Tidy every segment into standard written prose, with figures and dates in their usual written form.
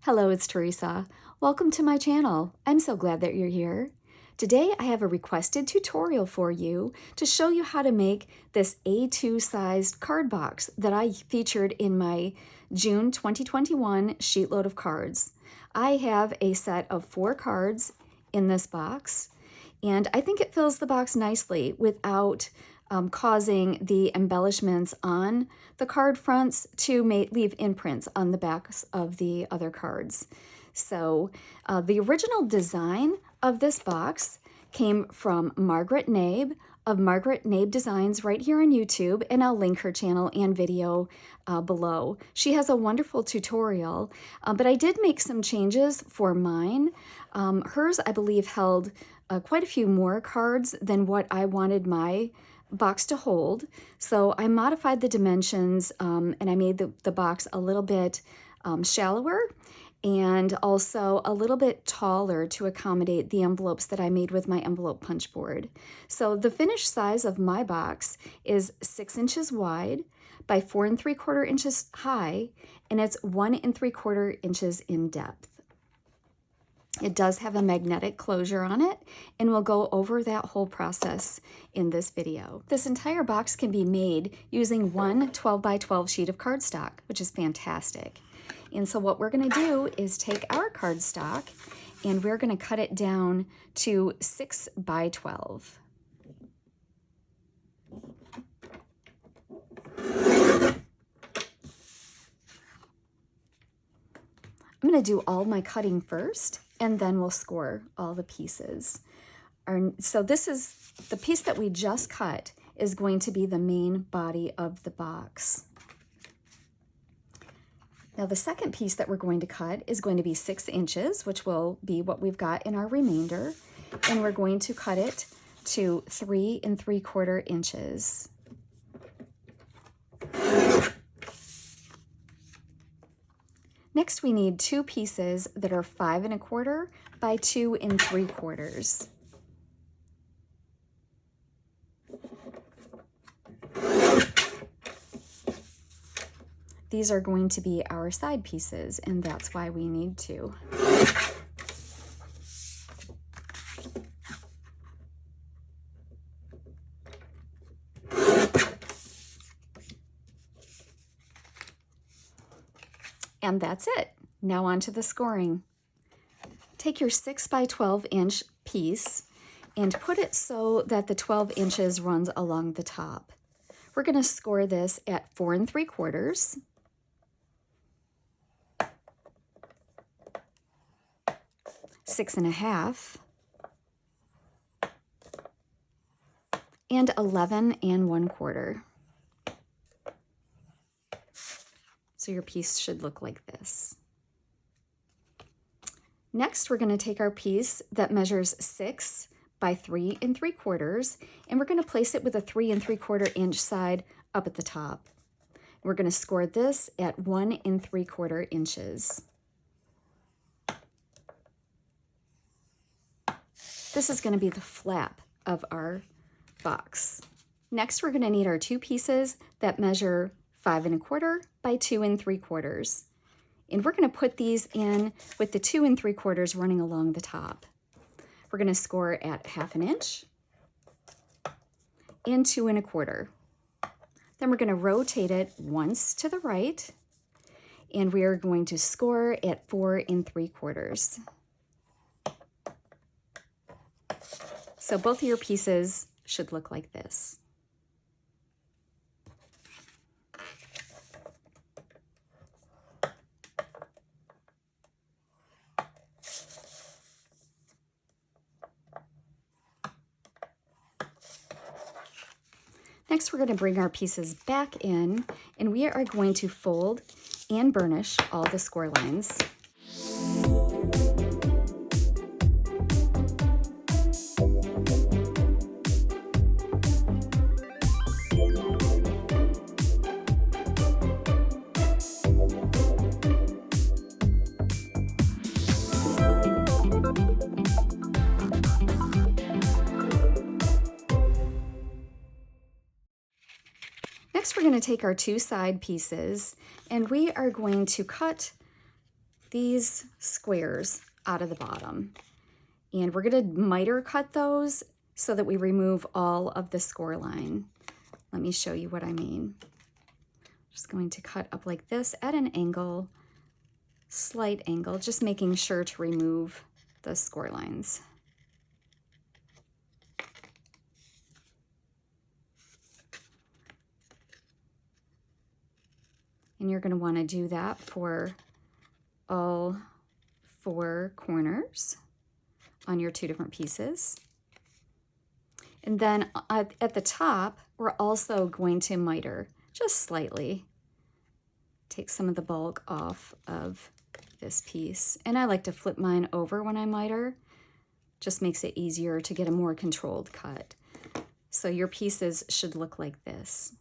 Hello, it's Teresa. Welcome to my channel. I'm so glad that you're here. Today I have a requested tutorial for you to show you how to make this A2 sized card box that I featured in my June 2021 sheetload of cards. I have a set of 4 cards in this box, and I think it fills the box nicely without causing the embellishments on the card fronts to leave imprints on the backs of the other cards. So the original design of this box came from Margaret Nabe of Margaret Nabe Designs right here on YouTube, and I'll link her channel and video below. She has a wonderful tutorial, but I did make some changes for mine. Hers, I believe, held quite a few more cards than what I wanted my box to hold. So I modified the dimensions and I made the box a little bit shallower and also a little bit taller to accommodate the envelopes that I made with my envelope punch board. So the finished size of my box is 6 inches wide by 4 3/4 inches high, and it's 1 3/4 inches in depth. It does have a magnetic closure on it, and we'll go over that whole process in this video. This entire box can be made using one 12 by 12 sheet of cardstock, which is fantastic. And so what we're going to do is take our cardstock and we're going to cut it down to 6 by 12. I'm going to do all my cutting first, and then we'll score all the pieces. So this is the piece that we just cut is going to be the main body of the box. Now the second piece that we're going to cut is going to be 6 inches, which will be what we've got in our remainder, and we're going to cut it to 3 3/4 inches. Next, we need 2 pieces that are 5 1/4 by 2 3/4. These are going to be our side pieces, and that's why we need 2. And that's it. Now on to the scoring. Take your 6 by 12 inch piece and put it so that the 12 inches runs along the top. We're going to score this at 4 3/4, 6 1/2, and 11 1/4. So your piece should look like this. Next, we're going to take our piece that measures 6 by 3 3/4, and we're going to place it with a 3 3/4 inch side up at the top. We're going to score this at 1 3/4 inches. This is going to be the flap of our box. Next, we're going to need our 2 pieces that measure 5 1/4 by 2 3/4. And we're going to put these in with the 2 3/4 running along the top. We're going to score at 1/2 inch and 2 1/4. Then we're going to rotate it once to the right, and we are going to score at 4 3/4. So both of your pieces should look like this. Next, we're going to bring our pieces back in, and we are going to fold and burnish all the score lines. Next, we're going to take our 2 side pieces and we are going to cut these squares out of the bottom. And we're going to miter cut those so that we remove all of the score line. Let me show you what I mean. Just going to cut up like this at an angle, slight angle, just making sure to remove the score lines. And you're going to want to do that for all 4 corners on your 2 different pieces. And then at the top, we're also going to miter just slightly. Take some of the bulk off of this piece. And I like to flip mine over when I miter. Just makes it easier to get a more controlled cut. So your pieces should look like this.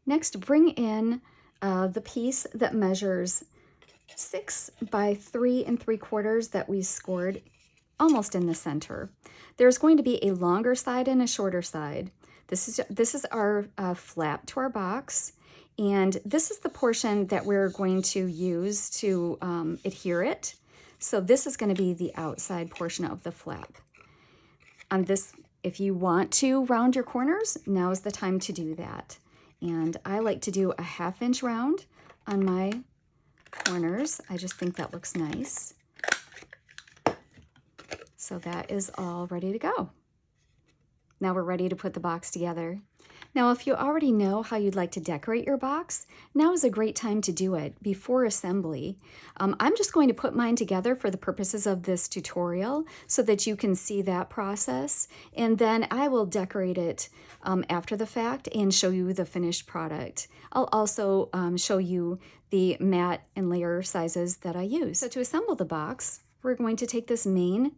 Next, bring in the piece that measures 6 by 3 3/4 that we scored almost in the center. There's going to be a longer side and a shorter side. This is our flap to our box, and this is the portion that we're going to use to adhere it. So this is going to be the outside portion of the flap. On this, if you want to round your corners, now is the time to do that. And I like to do a 1/2 inch round on my corners. I just think that looks nice. So that is all ready to go. Now we're ready to put the box together. Now, if you already know how you'd like to decorate your box, now is a great time to do it before assembly. I'm just going to put mine together for the purposes of this tutorial so that you can see that process, and then I will decorate it after the fact and show you the finished product. I'll also show you the mat and layer sizes that I use. So to assemble the box, we're going to take this main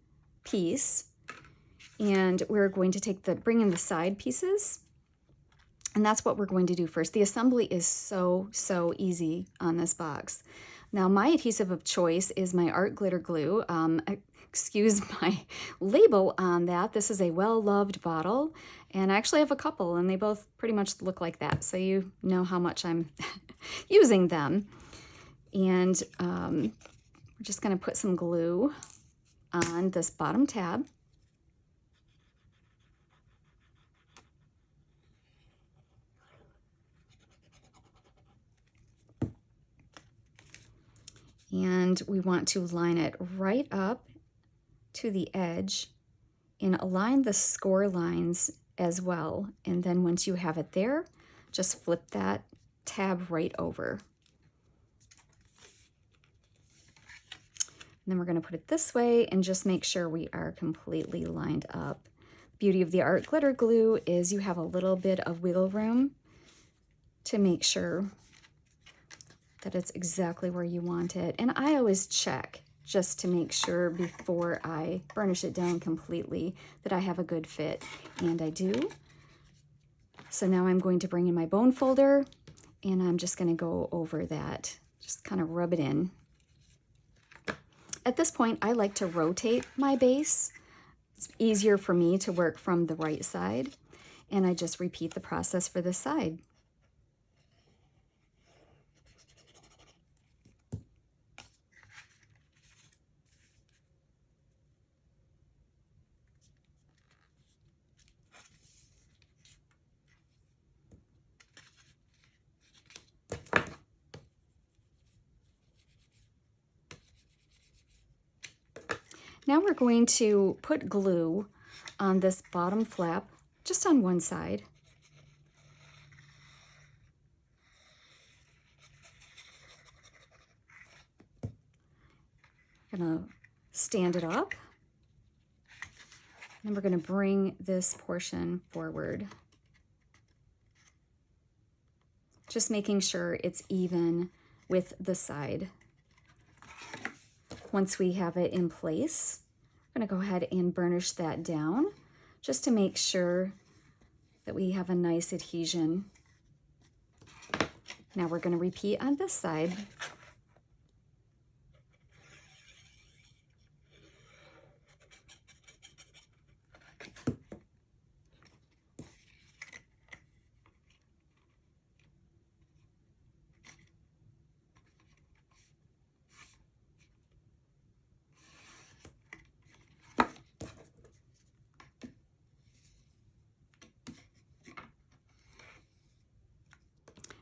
piece and we're going to bring in the side pieces. And that's what we're going to do first. The assembly is so easy on this box. Now, my adhesive of choice is my art glitter glue. Excuse my label on that. This is a well-loved bottle, and I actually have a couple, and they both pretty much look like that, so you know how much I'm using them. And we're just going to put some glue on this bottom tab. And we want to line it right up to the edge and align the score lines as well. And then once you have it there, just flip that tab right over. And then we're going to put it this way and just make sure we are completely lined up. The beauty of the art glitter glue is you have a little bit of wiggle room to make sure that it's exactly where you want it. And I always check just to make sure before I burnish it down completely that I have a good fit, and I do. So now I'm going to bring in my bone folder, and I'm just going to go over that, just kind of rub it in. At this point, I like to rotate my base. It's easier for me to work from the right side, and I just repeat the process for this side. Now we're going to put glue on this bottom flap, just on one side. I'm gonna stand it up. Then we're gonna bring this portion forward. Just making sure it's even with the side. Once we have it in place, I'm going to go ahead and burnish that down just to make sure that we have a nice adhesion. Now we're going to repeat on this side.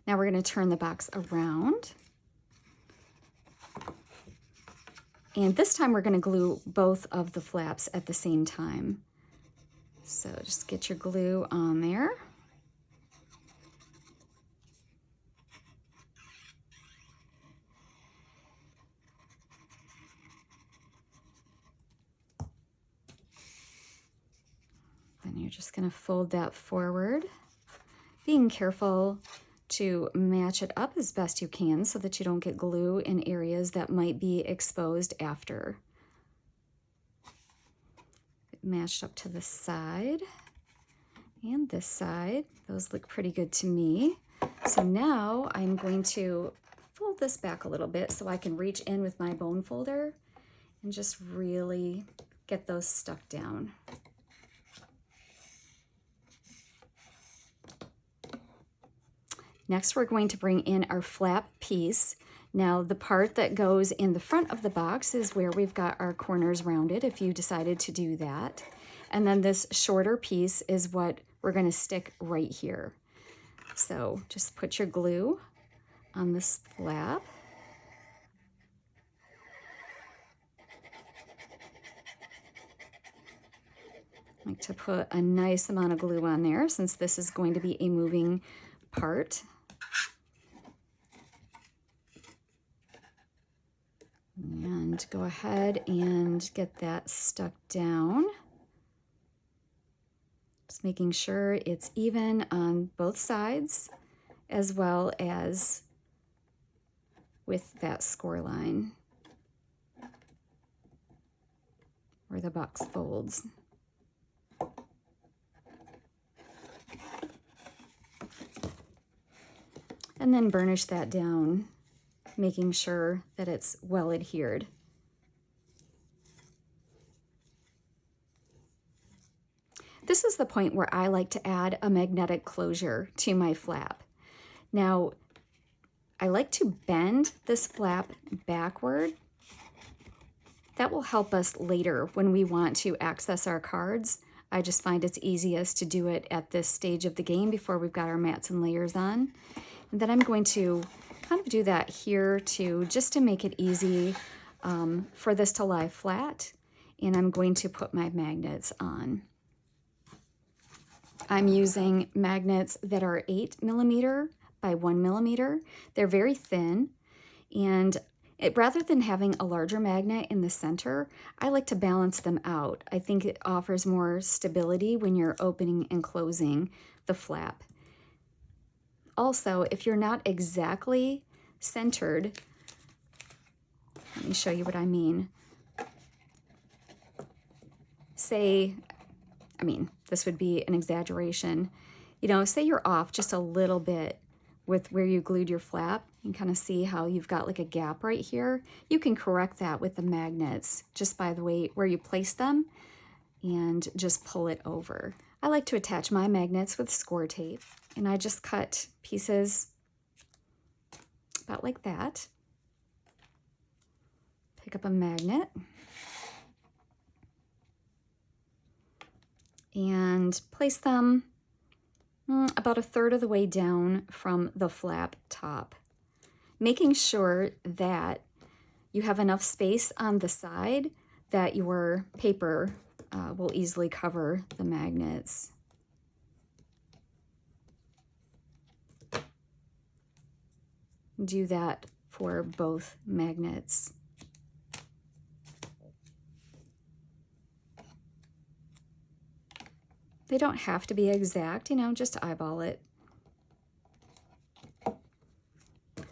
Now we're going to turn the box around. And this time we're going to glue both of the flaps at the same time. So just get your glue on there. Then you're just going to fold that forward, being careful to match it up as best you can so that you don't get glue in areas that might be exposed after. It matched up to the side and this side. Those look pretty good to me. So now I'm going to fold this back a little bit so I can reach in with my bone folder and just really get those stuck down. Next, we're going to bring in our flap piece. Now, the part that goes in the front of the box is where we've got our corners rounded, if you decided to do that. And then this shorter piece is what we're going to stick right here. So just put your glue on this flap. I like to put a nice amount of glue on there since this is going to be a moving part. And go ahead and get that stuck down. Just making sure it's even on both sides as well as with that score line where the box folds. And then burnish that down, making sure that it's well adhered. This is the point where I like to add a magnetic closure to my flap. Now, I like to bend this flap backward. That will help us later when we want to access our cards. I just find it's easiest to do it at this stage of the game before we've got our mats and layers on. And then I'm going to kind of do that here too, just to make it easy for this to lie flat. And I'm going to put my magnets on. I'm using magnets that are 8mm by 1mm. They're very thin, and rather than having a larger magnet in the center, I like to balance them out. I think it offers more stability when you're opening and closing the flap. Also, if you're not exactly centered, let me show you what I mean. This would be an exaggeration. Say you're off just a little bit with where you glued your flap. You can kind of see how you've got like a gap right here. You can correct that with the magnets just by the way where you place them and just pull it over. I like to attach my magnets with Scor-Tape, and I just cut pieces about like that. Pick up a magnet and place them about 1/3 of the way down from the flap top, making sure that you have enough space on the side that your paper will easily cover the magnets. Do that for both magnets. They don't have to be exact, just eyeball it. I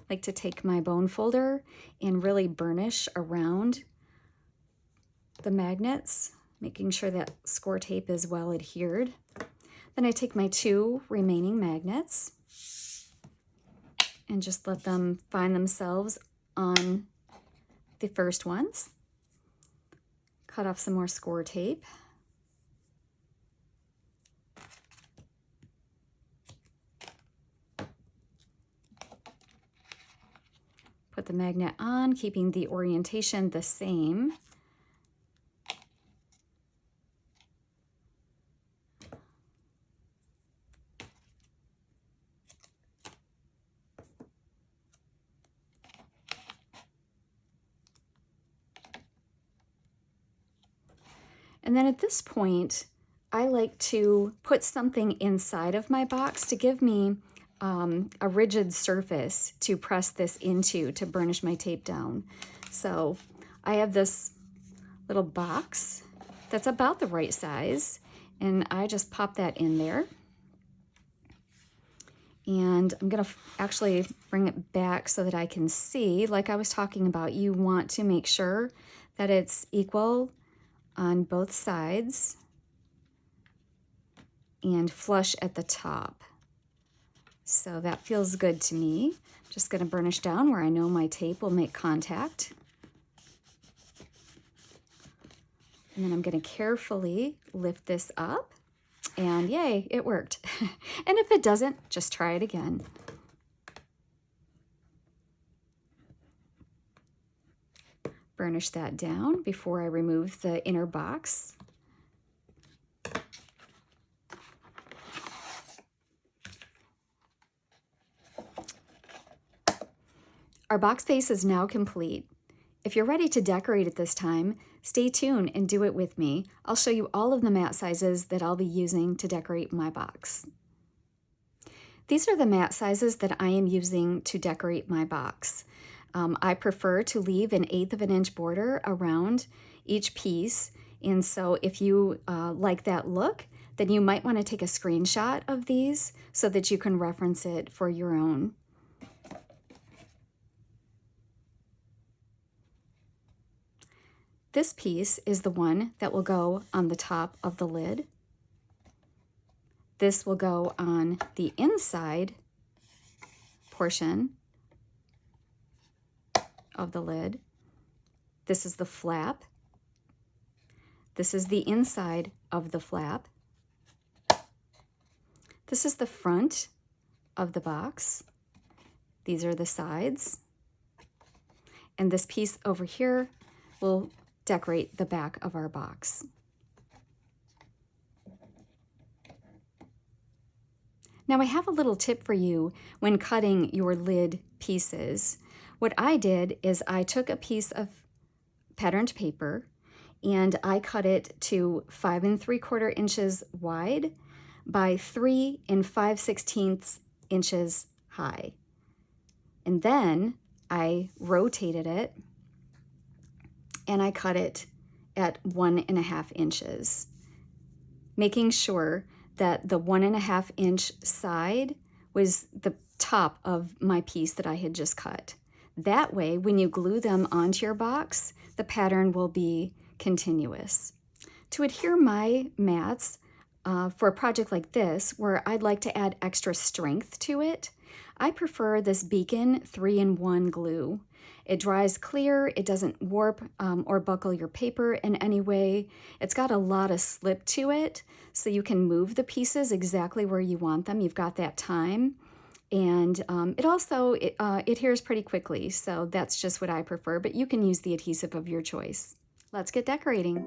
like to take my bone folder and really burnish around the magnets, making sure that Scor-Tape is well adhered. Then I take my 2 remaining magnets and just let them find themselves on the first ones. Cut off some more Scor-Tape. Put the magnet on, keeping the orientation the same. And then at this point, I like to put something inside of my box to give me a rigid surface to press this into to burnish my tape down. So I have this little box that's about the right size, and I just pop that in there. And I'm gonna actually bring it back so that I can see. Like I was talking about, you want to make sure that it's equal on both sides and flush at the top. So that feels good to me. Just gonna burnish down where I know my tape will make contact. And then I'm gonna carefully lift this up, and yay, it worked. And if it doesn't, just try it again. Burnish that down before I remove the inner box. Our box face is now complete. If you're ready to decorate at this time, stay tuned and do it with me. I'll show you all of the mat sizes that I'll be using to decorate my box. These are the mat sizes that I am using to decorate my box. I prefer to leave an 1/8 of an inch border around each piece, and so if you like that look, then you might want to take a screenshot of these so that you can reference it for your own. This piece is the one that will go on the top of the lid. This will go on the inside portion of the lid. This is the flap. This is the inside of the flap. This is the front of the box. These are the sides. And this piece over here will decorate the back of our box. Now I have a little tip for you when cutting your lid pieces. What I did is I took a piece of patterned paper and I cut it to 5 3/4 inches wide by 3 5/16 inches high. And then I rotated it and I cut it at 1 1/2 inches, making sure that the 1 1/2 inch side was the top of my piece that I had just cut. That way, when you glue them onto your box, the pattern will be continuous. To adhere my mats for a project like this, where I'd like to add extra strength to it, I prefer this Beacon 3-in-1 glue. It dries clear, it doesn't warp or buckle your paper in any way. It's got a lot of slip to it, so you can move the pieces exactly where you want them. You've got that time. And it also adheres pretty quickly, so that's just what I prefer, but you can use the adhesive of your choice. Let's get decorating.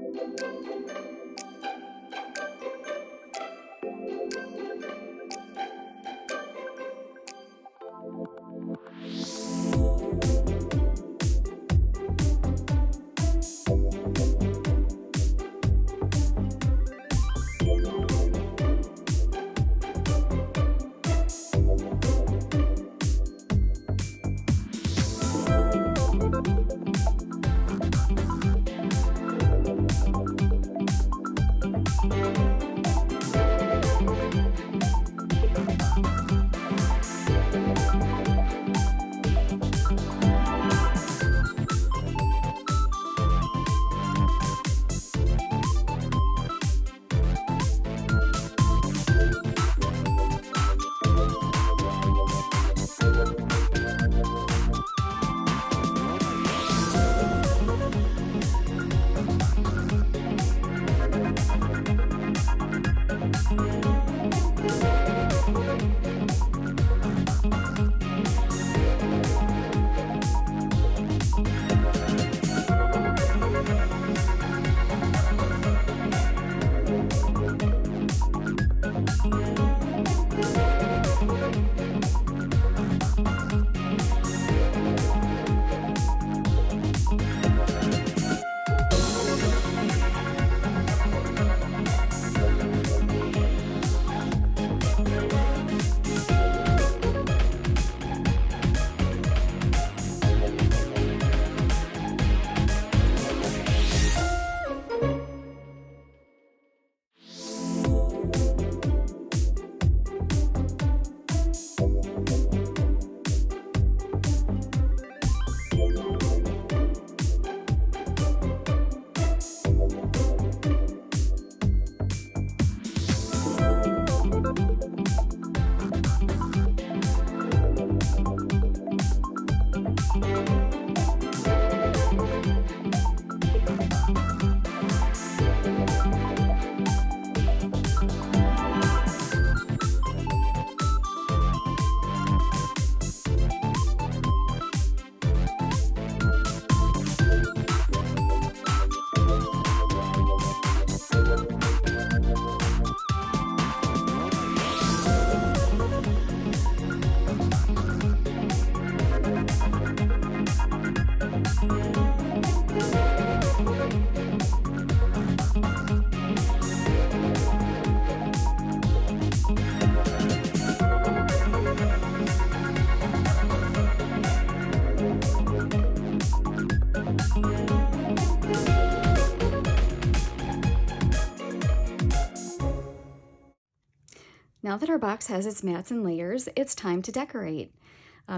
Now that our box has its mats and layers, it's time to decorate.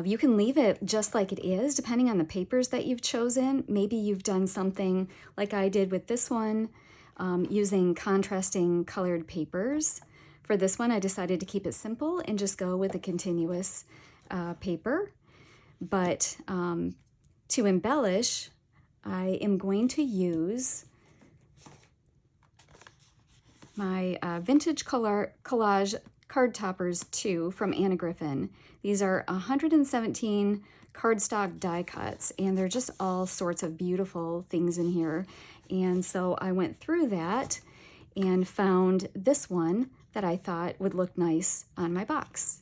You can leave it just like it is, depending on the papers that you've chosen. Maybe you've done something like I did with this one, using contrasting colored papers. For this one, I decided to keep it simple and just go with a continuous paper. But to embellish, I am going to use my Vintage Collage Card Toppers 2 from Anna Griffin. These are 117 cardstock die cuts, and they're just all sorts of beautiful things in here. And so I went through that and found this one that I thought would look nice on my box.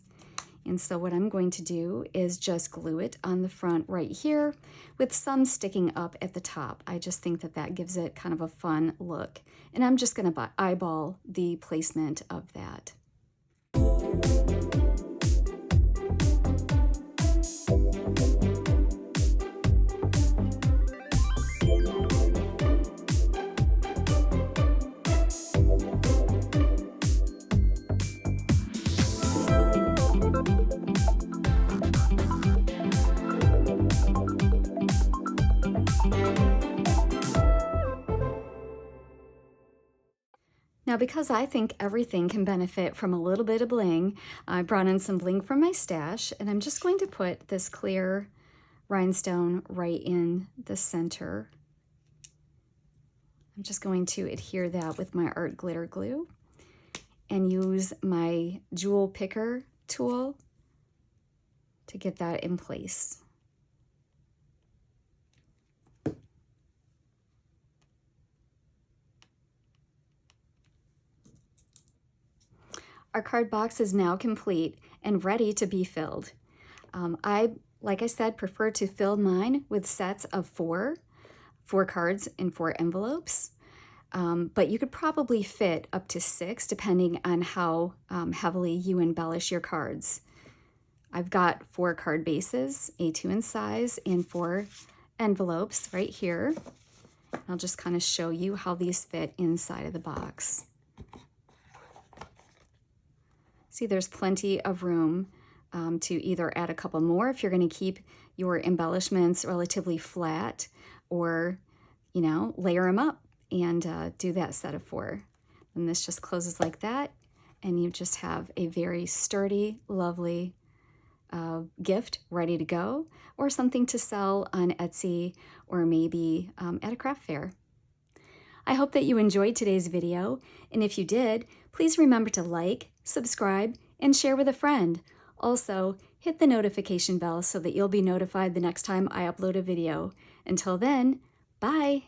And so what I'm going to do is just glue it on the front right here with some sticking up at the top. I just think that that gives it kind of a fun look. And I'm just going to eyeball the placement of that. Now, because I think everything can benefit from a little bit of bling, I brought in some bling from my stash, and I'm just going to put this clear rhinestone right in the center. I'm just going to adhere that with my art glitter glue and use my jewel picker tool to get that in place. Our card box is now complete and ready to be filled. Like I said, prefer to fill mine with sets of four cards and 4 envelopes. But you could probably fit up to 6 depending on how heavily you embellish your cards. I've got 4 card bases, A2 in size, and 4 envelopes right here. I'll just kind of show you how these fit inside of the box. See, there's plenty of room to either add a couple more if you're going to keep your embellishments relatively flat, or, you know, layer them up and do that set of 4. And this just closes like that, and you just have a very sturdy, lovely gift ready to go, or something to sell on Etsy, or maybe at a craft fair. I hope that you enjoyed today's video, and if you did, please remember to like, subscribe, and share with a friend. Also, hit the notification bell so that you'll be notified the next time I upload a video. Until then, bye!